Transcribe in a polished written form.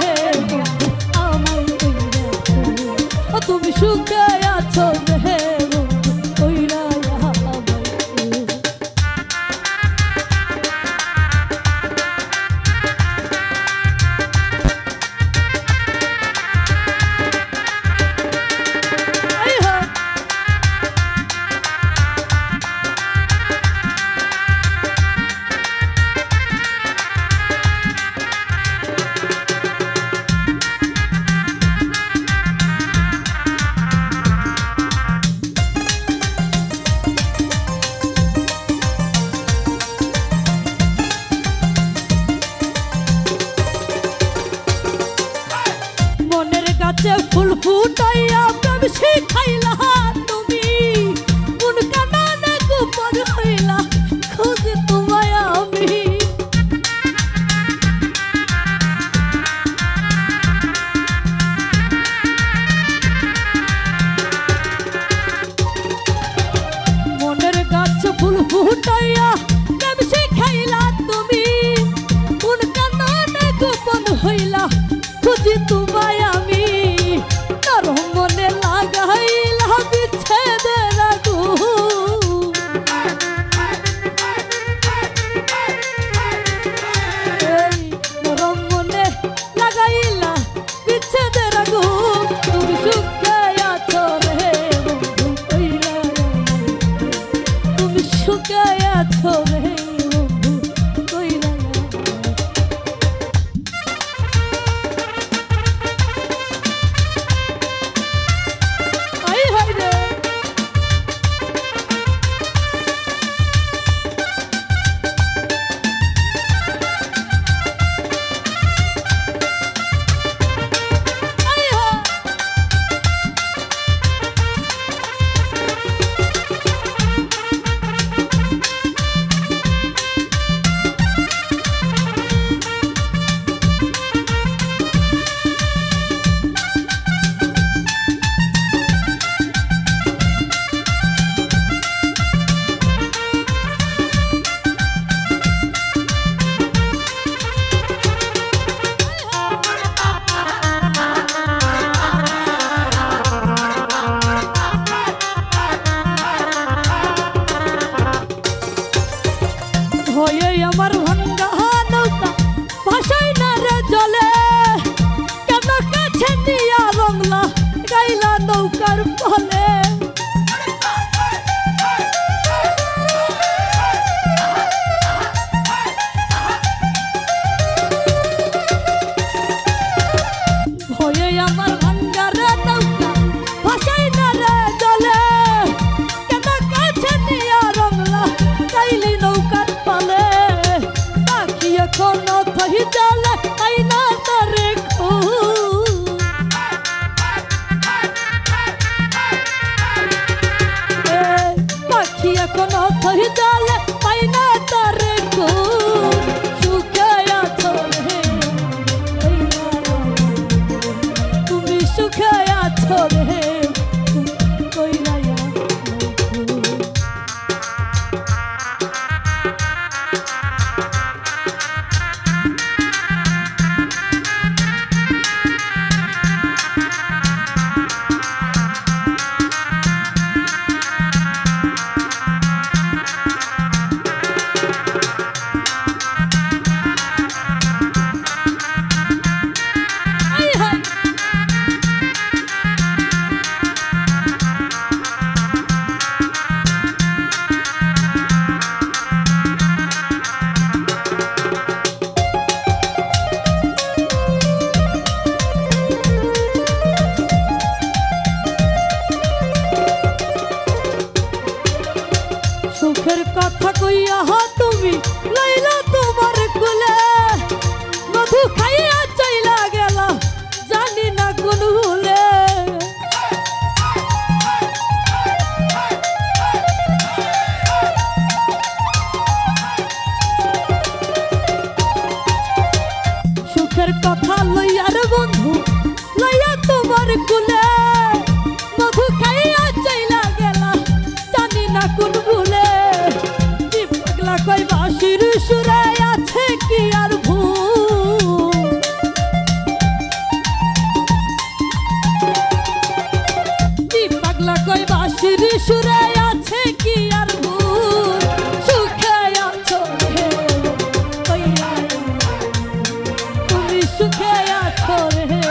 রে বন্ধু আমায় কইরা ও তুমি সুখে আছো রে বন্ধু কইরা ফুল ফুটাইয়া প্রেম শিখাইলা তুমি কোন কারণে গোপন হইলা খুঁজি তোমায় আমি মনের গাছে ফুল ফুটাইয়া প্রেম শিখাইলা তুমি কোন কারণে গোপন হইলা খুঁজি তোমায় আমি মনে লাগাইলা বিচ্ছেদের আগুন নরম মনে লাগাইলা বিচ্ছেদের আগুন তুমি সুখে আছো রে বন্ধু কইরা তুমি সুখে আছো রে বন্ধু কইরা আমার ভাঙ্গা নৌকা ভাসাই না রে জলে কেন কাছে নিয়া রংলা গাইলা নৌকার ফলে ভয়ে আমার ভাঙ্গা রে নৌকা ভাসাই না রে জলে কেন কাছে নিয়া রংলা গাইলি নৌকার ফলে কোনো থহি জালে আইনা তারে খু পাখি কোনো থহি জালে আইনা তারে খু সুখে আছো রে তুমি সুখে আছো রে কইরা সুখের কথা কইয়া তুমি লাইলা তোমার কুলে মধু খাইয়া চাইলা গেলা জানি না কোন ভুলে সুখের কথা লইয়া রে বন্ধু লইয়া তোমার কুলে মধু খাইয়া চাইলা গেলা জানি না কোন ভুলে পাগলা কই বাঁশির সুরে আছে কি আর ভুল সুরে আছে কি আর ভুল সুখে আছো রে কইরা তুমি সুখে আছো রে